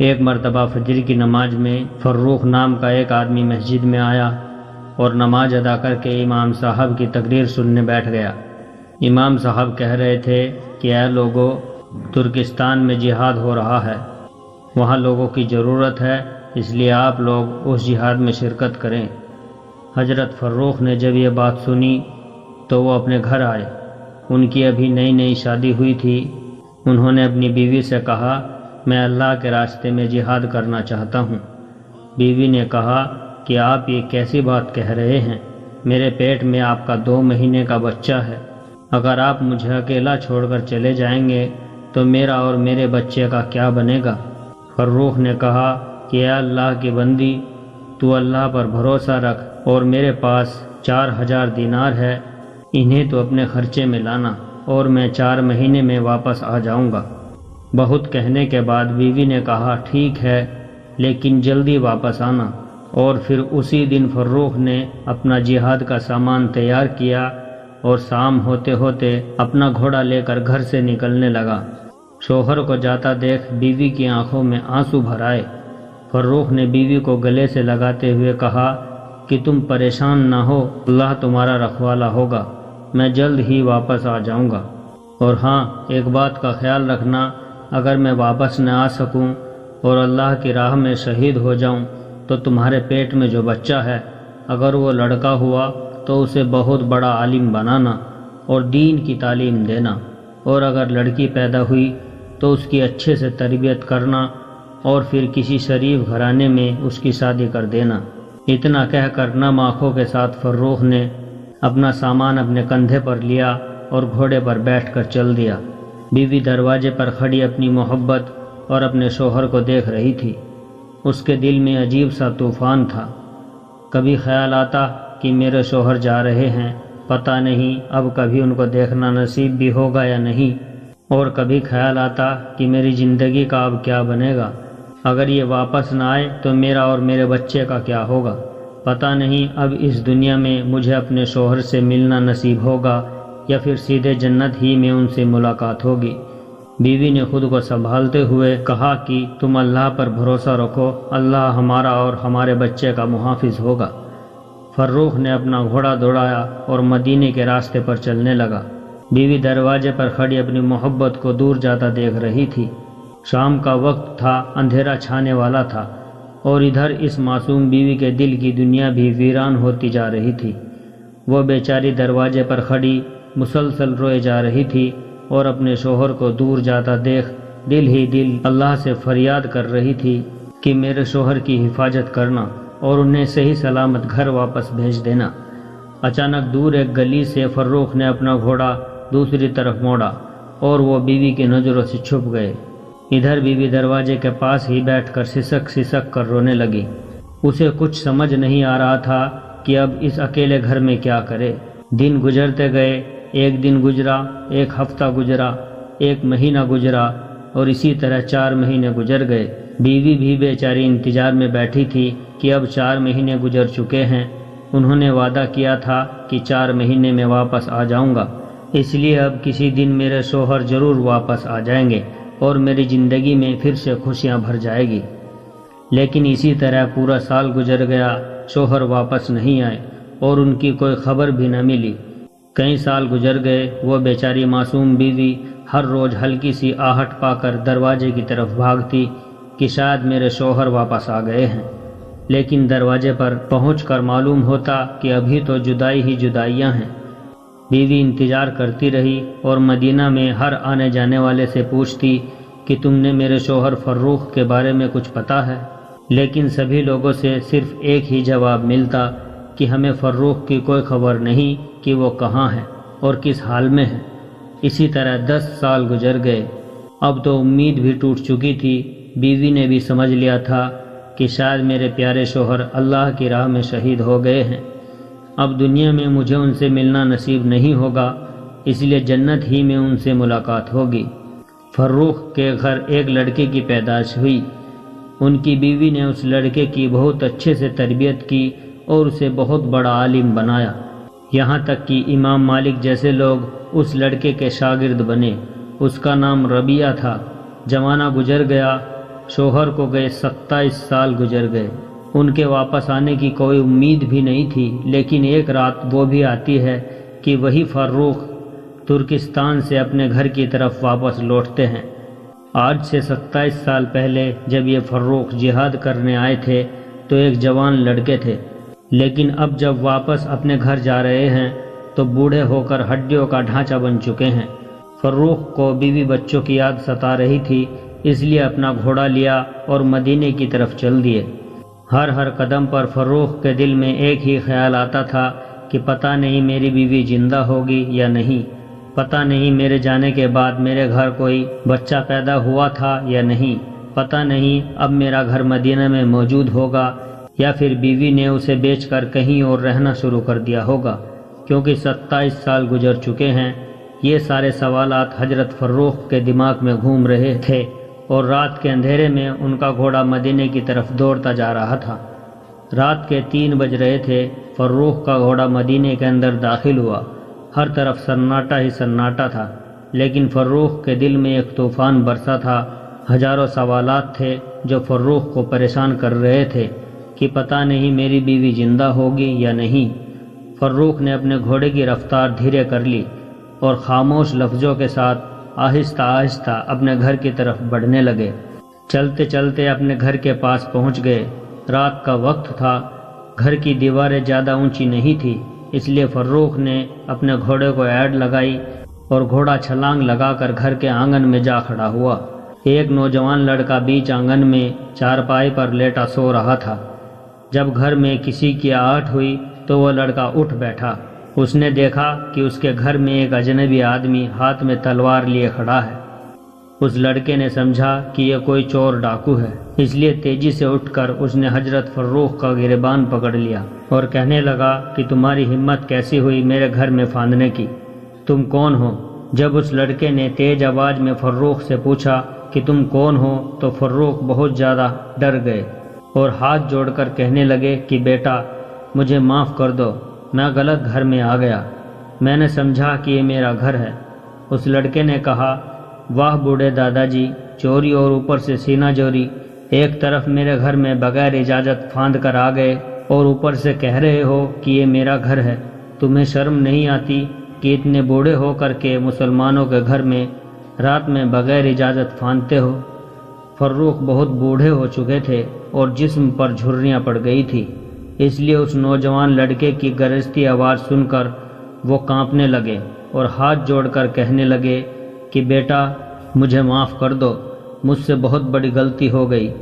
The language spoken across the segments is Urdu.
ایک مرتبہ فجر کی نماز میں فروخ نام کا ایک آدمی مسجد میں آیا اور نماز ادا کر کے امام صاحب کی تقریر سننے بیٹھ گیا۔ امام صاحب کہہ رہے تھے کہ اے لوگو، ترکستان میں جہاد ہو رہا ہے، وہاں لوگوں کی ضرورت ہے، اس لیے آپ لوگ اس جہاد میں شرکت کریں۔ حضرت فروخ نے جب یہ بات سنی تو وہ اپنے گھر آئے۔ ان کی ابھی نئی نئی شادی ہوئی تھی۔ انہوں نے اپنی بیوی سے کہا، میں اللہ کے راستے میں جہاد کرنا چاہتا ہوں۔ بیوی نے کہا کہ آپ یہ کیسی بات کہہ رہے ہیں؟ میرے پیٹ میں آپ کا 2 مہینے کا بچہ ہے، اگر آپ مجھے اکیلا چھوڑ کر چلے جائیں گے تو میرا اور میرے بچے کا کیا بنے گا؟ فروخ نے کہا کہ اے اللہ کی بندی، تو اللہ پر بھروسہ رکھ اور میرے پاس 4000 دینار ہے، انہیں تو اپنے خرچے میں لانا اور میں 4 مہینے میں واپس آ جاؤں گا۔ بہت کہنے کے بعد بیوی نے کہا ٹھیک ہے، لیکن جلدی واپس آنا۔ اور پھر اسی دن فروخ نے اپنا جہاد کا سامان تیار کیا اور شام ہوتے ہوتے اپنا گھوڑا لے کر گھر سے نکلنے لگا۔ شوہر کو جاتا دیکھ بیوی کی آنکھوں میں آنسو بھر آئے۔ فروخ نے بیوی کو گلے سے لگاتے ہوئے کہا کہ تم پریشان نہ ہو، اللہ تمہارا رکھوالا ہوگا، میں جلد ہی واپس آ جاؤں گا۔ اور ہاں، ایک بات کا خیال رکھنا، اگر میں واپس نہ آ سکوں اور اللہ کی راہ میں شہید ہو جاؤں تو تمہارے پیٹ میں جو بچہ ہے، اگر وہ لڑکا ہوا تو اسے بہت بڑا عالم بنانا اور دین کی تعلیم دینا، اور اگر لڑکی پیدا ہوئی تو اس کی اچھے سے تربیت کرنا اور پھر کسی شریف گھرانے میں اس کی شادی کر دینا۔ اتنا کہہ کر نم آنکھوں کے ساتھ فروخ نے اپنا سامان اپنے کندھے پر لیا اور گھوڑے پر بیٹھ کر چل دیا۔ بیوی دروازے پر کھڑی اپنی محبت اور اپنے شوہر کو دیکھ رہی تھی۔ اس کے دل میں عجیب سا طوفان تھا۔ کبھی خیال آتا کہ میرے شوہر جا رہے ہیں، پتہ نہیں اب کبھی ان کو دیکھنا نصیب بھی ہوگا یا نہیں، اور کبھی خیال آتا کہ میری زندگی کا اب کیا بنے گا، اگر یہ واپس نہ آئے تو میرا اور میرے بچے کا کیا ہوگا، پتہ نہیں اب اس دنیا میں مجھے اپنے شوہر سے ملنا نصیب ہوگا یا پھر سیدھے جنت ہی میں ان سے ملاقات ہوگی۔ بیوی نے خود کو سنبھالتے ہوئے کہا کہ تم اللہ پر بھروسہ رکھو، اللہ ہمارا اور ہمارے بچے کا محافظ ہوگا۔ فروخ نے اپنا گھوڑا دوڑایا اور مدینے کے راستے پر چلنے لگا۔ بیوی دروازے پر کھڑی اپنی محبت کو دور جاتا دیکھ رہی تھی۔ شام کا وقت تھا، اندھیرا چھانے والا تھا، اور ادھر اس معصوم بیوی کے دل کی دنیا بھی ویران ہوتی جا رہی تھی۔ وہ بیچاری دروازے پر کھڑی مسلسل روئے جا رہی تھی اور اپنے شوہر کو دور جاتا دیکھ دل ہی دل اللہ سے فریاد کر رہی تھی کہ میرے شوہر کی حفاظت کرنا اور انہیں صحیح سلامت گھر واپس بھیج دینا۔ اچانک دور ایک گلی سے فروخ نے اپنا گھوڑا دوسری طرف موڑا اور وہ بیوی کی نظروں سے چھپ گئے۔ ادھر بیوی دروازے کے پاس ہی بیٹھ کر سسک سسک کر رونے لگی۔ اسے کچھ سمجھ نہیں آ رہا تھا کہ اب اس اکیلے گھر میں کیا کرے۔ دن گزرتے گئے، ایک دن گزرا، ایک ہفتہ گزرا، ایک مہینہ گزرا، اور اسی طرح 4 مہینے گزر گئے۔ بیوی بھی بیچاری انتظار میں بیٹھی تھی کہ اب 4 مہینے گزر چکے ہیں، انہوں نے وعدہ کیا تھا کہ 4 مہینے میں واپس آ جاؤں گا، اس لیے اب کسی دن میرے شوہر ضرور واپس آ جائیں گے اور میری زندگی میں پھر سے خوشیاں بھر جائے گی۔ لیکن اسی طرح پورا سال گزر گیا، شوہر واپس نہیں آئے اور ان کی کوئی خبر بھی نہ ملی۔ کئی سال گزر گئے، وہ بیچاری معصوم بیوی ہر روز ہلکی سی آہٹ پا کر دروازے کی طرف بھاگتی کہ شاید میرے شوہر واپس آ گئے ہیں، لیکن دروازے پر پہنچ کر معلوم ہوتا کہ ابھی تو جدائی ہی جدائیاں ہیں۔ بیوی انتظار کرتی رہی اور مدینہ میں ہر آنے جانے والے سے پوچھتی کہ تم نے میرے شوہر فروخ کے بارے میں کچھ پتا ہے، لیکن سبھی لوگوں سے صرف ایک ہی جواب ملتا کہ ہمیں فروخ کی کوئی خبر نہیں کہ وہ کہاں ہے اور کس حال میں ہے۔ اسی طرح 10 سال گزر گئے۔ اب تو امید بھی ٹوٹ چکی تھی۔ بیوی نے بھی سمجھ لیا تھا کہ شاید میرے پیارے شوہر اللہ کی راہ میں شہید ہو گئے ہیں، اب دنیا میں مجھے ان سے ملنا نصیب نہیں ہوگا، اس لیے جنت ہی میں ان سے ملاقات ہوگی۔ فروخ کے گھر ایک لڑکے کی پیدائش ہوئی۔ ان کی بیوی نے اس لڑکے کی بہت اچھے سے تربیت کی اور اسے بہت بڑا عالم بنایا، یہاں تک کہ امام مالک جیسے لوگ اس لڑکے کے شاگرد بنے۔ اس کا نام ربیعہ تھا۔ زمانہ گزر گیا، شوہر کو گئے 27 سال گزر گئے۔ ان کے واپس آنے کی کوئی امید بھی نہیں تھی، لیکن ایک رات وہ بھی آتی ہے کہ وہی فروخ ترکستان سے اپنے گھر کی طرف واپس لوٹتے ہیں۔ آج سے 27 سال پہلے جب یہ فروخ جہاد کرنے آئے تھے تو ایک جوان لڑکے تھے، لیکن اب جب واپس اپنے گھر جا رہے ہیں تو بوڑھے ہو کر ہڈیوں کا ڈھانچہ بن چکے ہیں۔ فروخ کو بیوی بچوں کی یاد ستا رہی تھی، اس لیے اپنا گھوڑا لیا اور مدینے کی طرف چل دیے۔ ہر قدم پر فروخ کے دل میں ایک ہی خیال آتا تھا کہ پتہ نہیں میری بیوی زندہ ہوگی یا نہیں، پتہ نہیں میرے جانے کے بعد میرے گھر کوئی بچہ پیدا ہوا تھا یا نہیں، پتہ نہیں اب میرا گھر مدینہ میں موجود ہوگا یا پھر بیوی نے اسے بیچ کر کہیں اور رہنا شروع کر دیا ہوگا، کیونکہ 27 سال گزر چکے ہیں۔ یہ سارے سوالات حضرت فروخ کے دماغ میں گھوم رہے تھے، اور رات کے اندھیرے میں ان کا گھوڑا مدینے کی طرف دوڑتا جا رہا تھا۔ رات کے 3 بج رہے تھے۔ فروخ کا گھوڑا مدینے کے اندر داخل ہوا۔ ہر طرف سناٹا ہی سناٹا تھا، لیکن فروخ کے دل میں ایک طوفان برسا تھا۔ ہزاروں سوالات تھے جو فروخ کو پریشان کر رہے تھے کہ پتہ نہیں میری بیوی زندہ ہوگی یا نہیں۔ فروخ نے اپنے گھوڑے کی رفتار دھیرے کر لی اور خاموش لفظوں کے ساتھ آہستہ آہستہ اپنے گھر کی طرف بڑھنے لگے۔ چلتے چلتے اپنے گھر کے پاس پہنچ گئے۔ رات کا وقت تھا، گھر کی دیواریں زیادہ اونچی نہیں تھی، اس لیے فروخ نے اپنے گھوڑے کو ایڑ لگائی اور گھوڑا چھلانگ لگا کر گھر کے آنگن میں جا کھڑا ہوا۔ ایک نوجوان لڑکا بیچ آنگن میں چارپائی پر لیٹا سو رہا تھا۔ جب گھر میں کسی کی آہٹ ہوئی تو وہ لڑکا اٹھ بیٹھا۔ اس نے دیکھا کہ اس کے گھر میں ایک اجنبی آدمی ہاتھ میں تلوار لیے کھڑا ہے۔ اس لڑکے نے سمجھا کہ یہ کوئی چور ڈاکو ہے، اس لیے تیزی سے اٹھ کر اس نے حضرت فروخ کا گریبان پکڑ لیا اور کہنے لگا کہ تمہاری ہمت کیسی ہوئی میرے گھر میں پھاندنے کی؟ تم کون ہو؟ جب اس لڑکے نے تیز آواز میں فروخ سے پوچھا کہ تم کون ہو تو فروخ بہت زیادہ ڈر گئے اور ہاتھ جوڑ کر کہنے لگے کہ بیٹا مجھے معاف کر دو، میں غلط گھر میں آ گیا، میں نے سمجھا کہ یہ میرا گھر ہے۔ اس لڑکے نے کہا واہ بوڑھے دادا جی، چوری اور اوپر سے سینہ چوری، ایک طرف میرے گھر میں بغیر اجازت پھاند کر آ گئے اور اوپر سے کہہ رہے ہو کہ یہ میرا گھر ہے۔ تمہیں شرم نہیں آتی کہ اتنے بوڑھے ہو کر کے مسلمانوں کے گھر میں رات میں بغیر اجازت پھاندتے ہو؟ فروخ بہت بوڑھے ہو چکے تھے اور جسم پر جھریاں پڑ گئی تھی، اس لیے اس نوجوان لڑکے کی گرجتی آواز سن کر وہ کانپنے لگے اور ہاتھ جوڑ کر کہنے لگے کہ بیٹا مجھے معاف کر دو، مجھ سے بہت بڑی غلطی ہو گئی،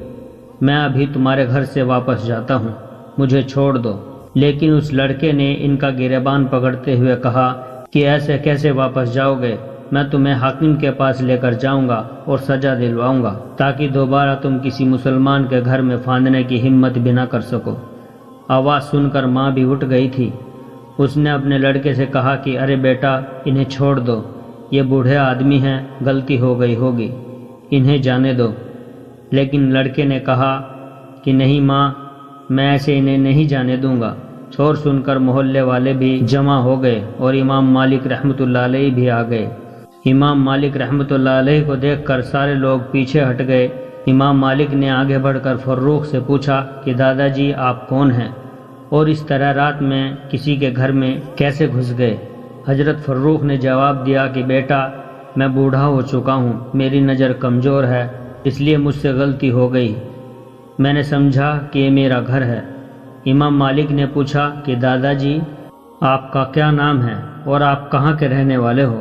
میں ابھی تمہارے گھر سے واپس جاتا ہوں، مجھے چھوڑ دو۔ لیکن اس لڑکے نے ان کا گریبان پکڑتے ہوئے کہا کہ ایسے کیسے واپس جاؤ گے؟ میں تمہیں حاکم کے پاس لے کر جاؤں گا اور سزا دلواؤں گا تاکہ دوبارہ تم کسی مسلمان کے گھر میں پھاندنے کی ہمت بھی نہ کر سکو۔ آواز سن کر ماں بھی اٹھ گئی تھی۔ اس نے اپنے لڑکے سے کہا کہ ارے بیٹا انہیں چھوڑ دو، یہ بوڑھے آدمی ہیں، غلطی ہو گئی ہوگی، انہیں جانے دو۔ لیکن لڑکے نے کہا کہ نہیں ماں، میں ایسے انہیں نہیں جانے دوں گا۔ شور سن کر محلے والے بھی جمع ہو گئے اور امام مالک رحمۃ اللہ علیہ بھی آ گئے۔ امام مالک رحمۃ اللہ علیہ کو دیکھ کر سارے لوگ پیچھے ہٹ گئے۔ امام مالک نے آگے بڑھ کر فروخ سے پوچھا کہ دادا جی آپ کون ہیں اور اس طرح رات میں کسی کے گھر میں کیسے گھس گئے؟ حضرت فروخ نے جواب دیا کہ بیٹا میں بوڑھا ہو چکا ہوں، میری نظر کمزور ہے، اس لیے مجھ سے غلطی ہو گئی، میں نے سمجھا کہ یہ میرا گھر ہے۔ امام مالک نے پوچھا کہ دادا جی آپ کا کیا نام ہے اور آپ کہاں کے رہنے والے ہو؟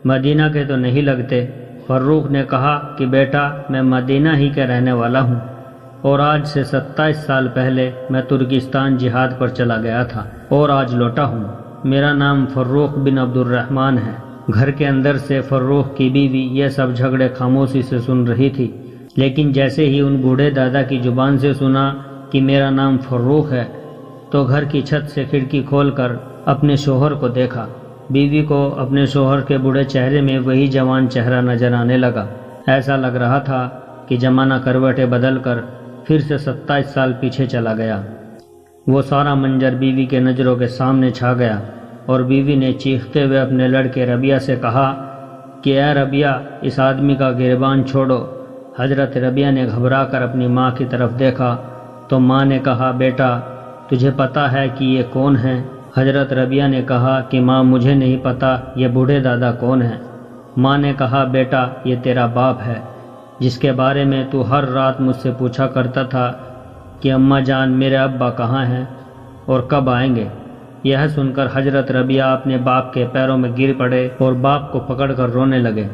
مدینہ کے تو نہیں لگتے۔ فروخ نے کہا کہ بیٹا میں مدینہ ہی کا رہنے والا ہوں اور آج سے 27 سال پہلے میں ترکستان جہاد پر چلا گیا تھا اور آج لوٹا ہوں۔ میرا نام فروخ بن عبد الرحمن ہے۔ گھر کے اندر سے فروخ کی بیوی یہ سب جھگڑے خاموشی سے سن رہی تھی، لیکن جیسے ہی ان بوڑھے دادا کی زبان سے سنا کہ میرا نام فروخ ہے تو گھر کی چھت سے کھڑکی کھول کر اپنے شوہر کو دیکھا۔ بیوی کو اپنے شوہر کے بوڑھے چہرے میں وہی جوان چہرہ نظر آنے لگا۔ ایسا لگ رہا تھا کہ زمانہ کروٹیں بدل کر پھر سے 27 سال پیچھے چلا گیا۔ وہ سارا منظر بیوی کے نظروں کے سامنے چھا گیا اور بیوی نے چیختے ہوئے اپنے لڑکے ربیہ سے کہا کہ اے ربیہ اس آدمی کا گریبان چھوڑو، حضرت ربیہ نے گھبرا کر اپنی ماں کی طرف دیکھا تو ماں نے کہا بیٹا تجھے پتہ ہے کہ یہ کون ہے؟ حضرت ربیہ نے کہا کہ ماں مجھے نہیں پتہ یہ بوڑھے دادا کون ہیں۔ ماں نے کہا بیٹا یہ تیرا باپ ہے جس کے بارے میں تو ہر رات مجھ سے پوچھا کرتا تھا کہ اماں جان میرے ابا کہاں ہیں اور کب آئیں گے۔ یہ سن کر حضرت ربیہ اپنے باپ کے پیروں میں گر پڑے اور باپ کو پکڑ کر رونے لگے۔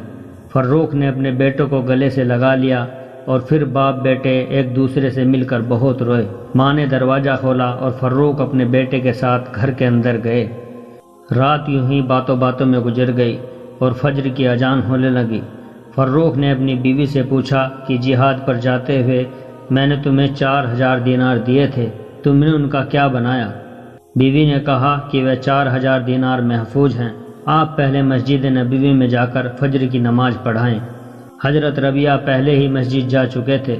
فروخ نے اپنے بیٹوں کو گلے سے لگا لیا اور پھر باپ بیٹے ایک دوسرے سے مل کر بہت روئے۔ ماں نے دروازہ کھولا اور فروخ اپنے بیٹے کے ساتھ گھر کے اندر گئے۔ رات یوں ہی باتوں باتوں میں گزر گئی اور فجر کی اذان ہونے لگی۔ فروخ نے اپنی بیوی سے پوچھا کہ جہاد پر جاتے ہوئے میں نے تمہیں 4000 دینار دیے تھے، تم نے ان کا کیا بنایا؟ بیوی نے کہا کہ وہ 4000 دینار محفوظ ہیں، آپ پہلے مسجد نبوی میں جا کر فجر کی نماز پڑھائیں۔ حضرت ربیہ پہلے ہی مسجد جا چکے تھے۔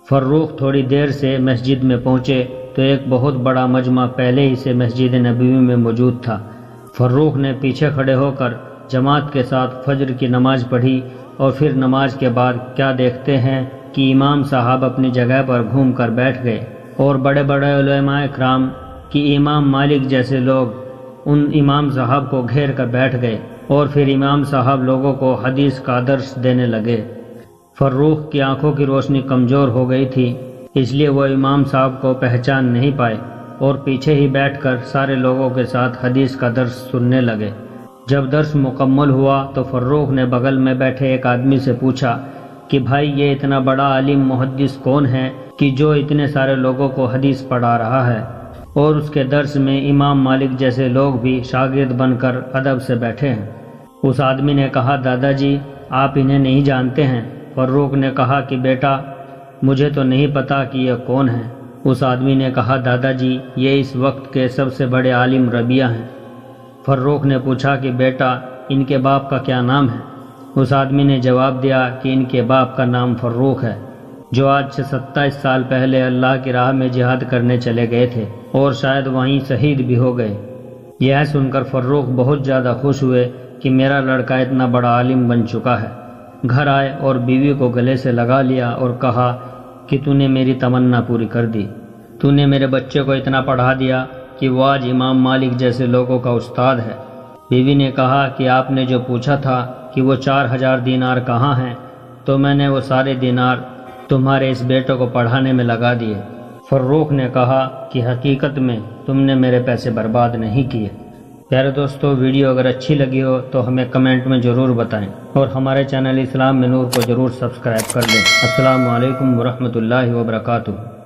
فروخ تھوڑی دیر سے مسجد میں پہنچے تو ایک بہت بڑا مجمع پہلے ہی سے مسجد نبوی میں موجود تھا۔ فروخ نے پیچھے کھڑے ہو کر جماعت کے ساتھ فجر کی نماز پڑھی اور پھر نماز کے بعد کیا دیکھتے ہیں کہ امام صاحب اپنی جگہ پر گھوم کر بیٹھ گئے اور بڑے بڑے علماء کرام کہ امام مالک جیسے لوگ ان امام صاحب کو گھیر کر بیٹھ گئے اور پھر امام صاحب لوگوں کو حدیث کا درس دینے لگے۔ فروخ کی آنکھوں کی روشنی کمزور ہو گئی تھی، اس لیے وہ امام صاحب کو پہچان نہیں پائے اور پیچھے ہی بیٹھ کر سارے لوگوں کے ساتھ حدیث کا درس سننے لگے۔ جب درس مکمل ہوا تو فروخ نے بغل میں بیٹھے ایک آدمی سے پوچھا کہ بھائی یہ اتنا بڑا عالم محدث کون ہے کہ جو اتنے سارے لوگوں کو حدیث پڑھا رہا ہے اور اس کے درس میں امام مالک جیسے لوگ بھی شاگرد بن کر ادب سے بیٹھے ہیں؟ اس آدمی نے کہا دادا جی آپ انہیں نہیں جانتے ہیں۔ فروخ نے کہا کہ بیٹا مجھے تو نہیں پتا کہ یہ کون ہے۔ اس آدمی نے کہا دادا جی یہ اس وقت کے سب سے بڑے عالم ربیہ ہیں۔ فروخ نے پوچھا کہ بیٹا ان کے باپ کا کیا نام ہے؟ اس آدمی نے جواب دیا کہ ان کے باپ کا نام فروخ ہے، جو آج سے 27 سال پہلے اللہ کی راہ میں جہاد کرنے چلے گئے تھے اور شاید وہیں شہید بھی ہو گئے۔ یہ سن کر فروخ بہت زیادہ خوش ہوئے کہ میرا لڑکا اتنا بڑا عالم بن چکا ہے۔ گھر آئے اور بیوی کو گلے سے لگا لیا اور کہا کہ تو نے میری تمنا پوری کر دی، تو نے میرے بچے کو اتنا پڑھا دیا کہ وہ آج امام مالک جیسے لوگوں کا استاد ہے۔ بیوی نے کہا کہ آپ نے جو پوچھا تھا کہ وہ 4000 دینار کہاں ہیں تو میں نے وہ سارے دینار تمہارے اس بیٹے کو پڑھانے میں لگا دیے۔ فروخ نے کہا کہ حقیقت میں تم نے میرے پیسے برباد نہیں کیے۔ پیارے دوستو ویڈیو اگر اچھی لگی ہو تو ہمیں کمنٹ میں ضرور بتائیں اور ہمارے چینل اسلام میں نور کو ضرور سبسکرائب کر لیں۔ السلام علیکم ورحمۃ اللہ وبرکاتہ۔